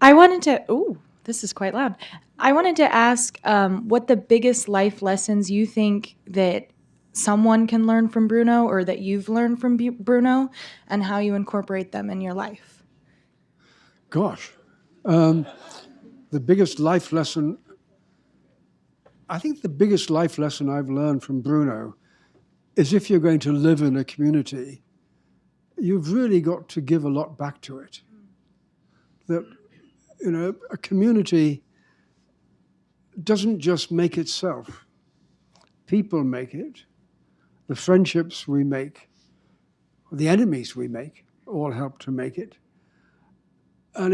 I wanted to, this is quite loud. I wanted to ask what the biggest life lessons you think that someone can learn from Bruno, or that you've learned from Bruno, and how you incorporate them in your life. Gosh, the biggest life lesson, I think the biggest life lesson I've learned from Bruno is if you're going to live in a community, you've really got to give a lot back to it. That, a community doesn't just make itself. People make it. The friendships we make, the enemies we make, all help to make it. And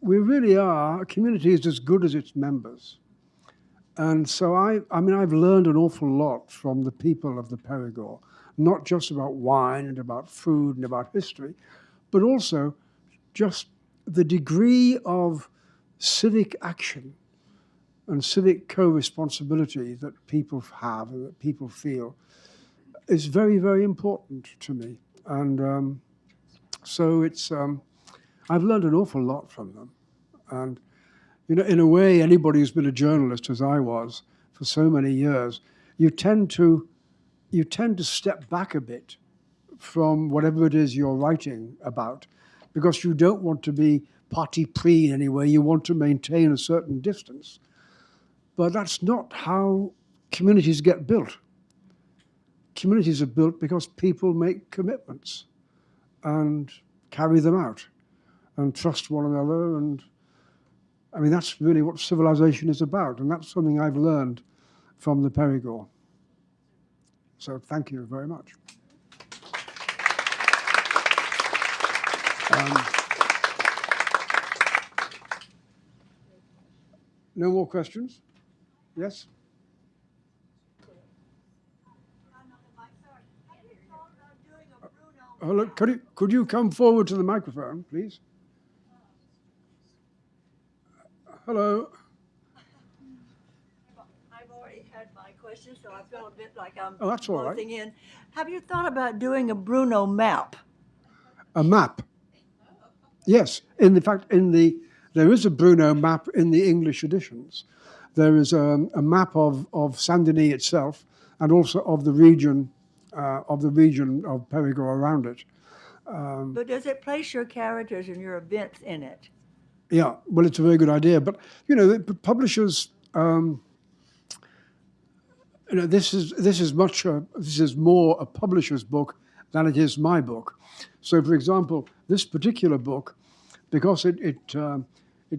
we really are, a community is as good as its members. And so I've learned an awful lot from the people of the Perigord, not just about wine and about food and about history, but also just the degree of civic action and civic co-responsibility that people have and that people feel is very, very important to me. And so I've learned an awful lot from them. And, in a way, anybody who's been a journalist, as I was for so many years, you tend to step back a bit from whatever it is you're writing about, because you don't want to be parti pris anyway. You want to maintain a certain distance. But that's not how communities get built. Communities are built because people make commitments and carry them out and trust one another. And I mean, that's really what civilization is about. And that's something I've learned from the Perigord. So thank you very much. No more questions? Yes? Hello, could you come forward to the microphone, please? Hello. I've already had my question, so I feel a bit like I'm that's all right. closing in. Have you thought about doing a Bruno map? A map? Yes. In fact, there is a Bruno map in the English editions. There is a map of Saint-Denis itself, and also of the region of Perigord around it. But does it place your characters and your events in it? Yeah, well, it's a very good idea. But the publishers, this is more a publisher's book than it is my book. So, for example, this particular book, because it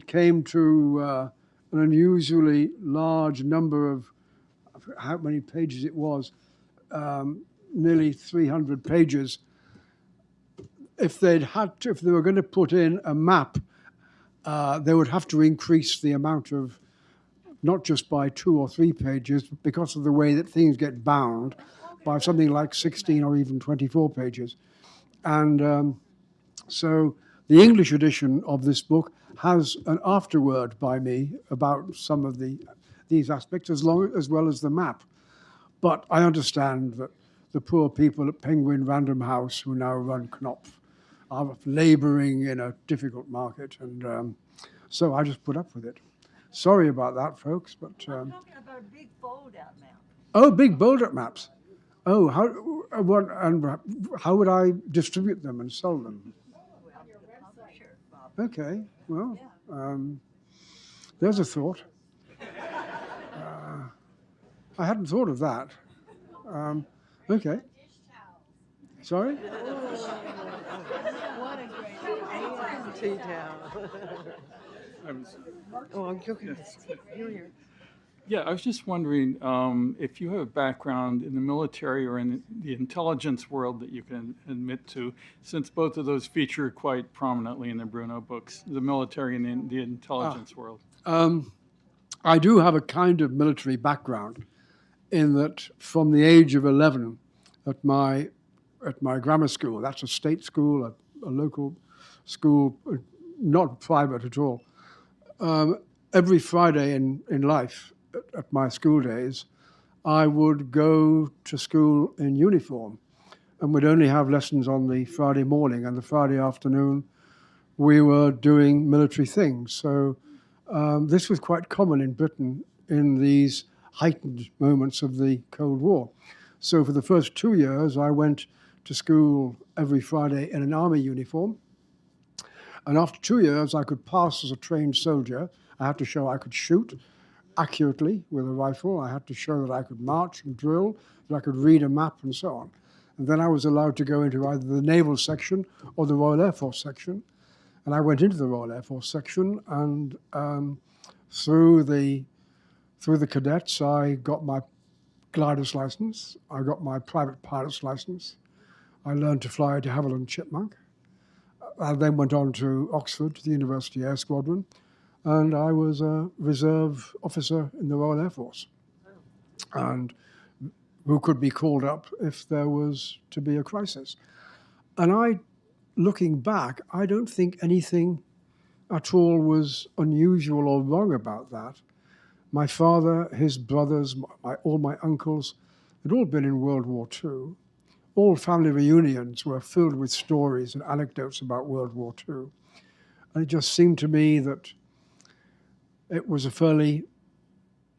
came to an unusually large number of, how many pages it was, nearly 300 pages. If they were going to put in a map, they would have to increase the amount of, not just by 2 or 3 pages, but because of the way that things get bound, by something like 16 or even 24 pages. And so the English edition of this book has an afterword by me about some of these aspects, as well as the map. But I understand that the poor people at Penguin Random House, who now run Knopf, are labouring in a difficult market, and so I just put up with it. Sorry about that, folks, but... I'm talking about a big fold-out map. Oh, big fold-out maps. Oh, how would I distribute them and sell them? Okay, well, there's a thought. I hadn't thought of that. Okay. Sorry? What a great Tea towel. Oh, I'm joking. Here. Yeah, I was just wondering if you have a background in the military or in the intelligence world that you can admit to, since both of those feature quite prominently in the Bruno books, the military and the intelligence world. I do have a kind of military background in that from the age of 11 at my grammar school, that's a state school, a local school, not private at all, every Friday in life, at my school days, I would go to school in uniform and would only have lessons on the Friday morning, and the Friday afternoon we were doing military things. So this was quite common in Britain in these heightened moments of the Cold War. So for the first 2 years, I went to school every Friday in an army uniform. And after 2 years, I could pass as a trained soldier. I had to show I could shoot accurately with a rifle. I had to show that I could march and drill, that I could read a map and so on. And then I was allowed to go into either the Naval section or the Royal Air Force section. And I went into the Royal Air Force section, and through the cadets, I got my glider's license. I got my private pilot's license. I learned to fly a de Havilland Chipmunk. I then went on to Oxford, to the University Air Squadron, and I was a reserve officer in the Royal Air Force, and who could be called up if there was to be a crisis. And looking back, I don't think anything at all was unusual or wrong about that. My father, his brothers, all my uncles, had all been in World War II. All family reunions were filled with stories and anecdotes about World War II. And it just seemed to me that it was a fairly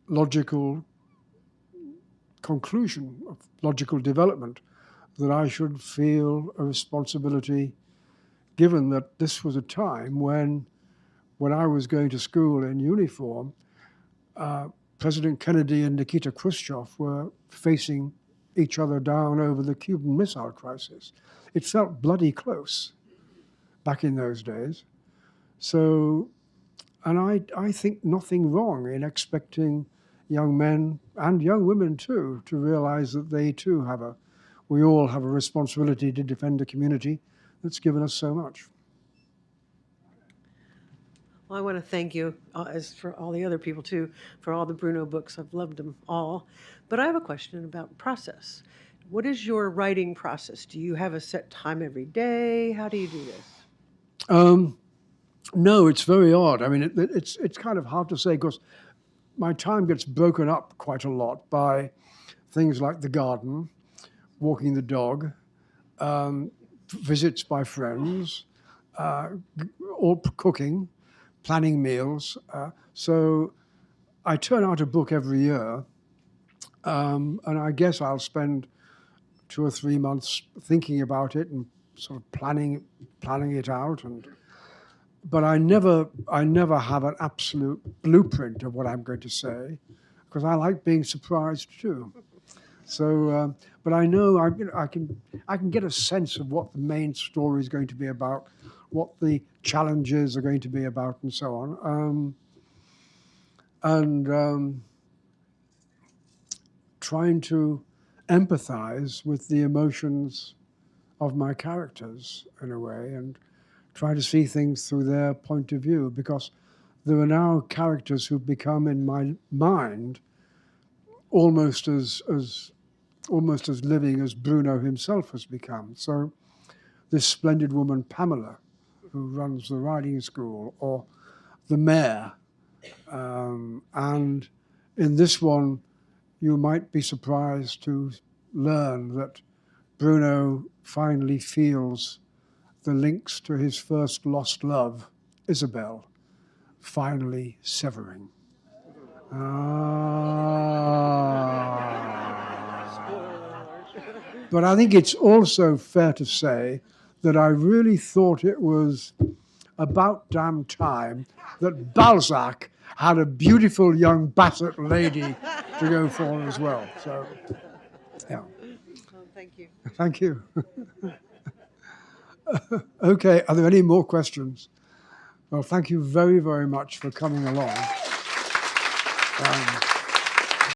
logical conclusion, of logical development, that I should feel a responsibility given that this was a time when I was going to school in uniform, President Kennedy and Nikita Khrushchev were facing each other down over the Cuban Missile Crisis. It felt bloody close back in those days. So, and I think nothing wrong in expecting young men and young women too to realize that they too we all have a responsibility to defend a community that's given us so much. Well, I want to thank you, as for all the other people too, for all the Bruno books. I've loved them all. But I have a question about process. What is your writing process? Do you have a set time every day? How do you do this? No, it's very odd. I mean, it's kind of hard to say because my time gets broken up quite a lot by things like the garden, walking the dog, visits by friends, or cooking, planning meals. So I turn out a book every year, and I guess I'll spend 2 or 3 months thinking about it and sort of planning it out. But I never have an absolute blueprint of what I'm going to say, because I like being surprised too. So, but I know I can get a sense of what the main story is going to be about, what the challenges are going to be about, and so on. Trying to empathize with the emotions of my characters in a way, and try to see things through their point of view, because there are now characters who've become in my mind almost as living as Bruno himself has become. So this splendid woman, Pamela, who runs the riding school, or the mayor. And in this one, you might be surprised to learn that Bruno finally feels the links to his first lost love, Isabel, finally severing. But I think it's also fair to say that I really thought it was about damn time that Balzac had a beautiful young basset lady to go for as well. So, yeah. Well, thank you. Thank you. Okay, are there any more questions? Well, thank you very, very much for coming along.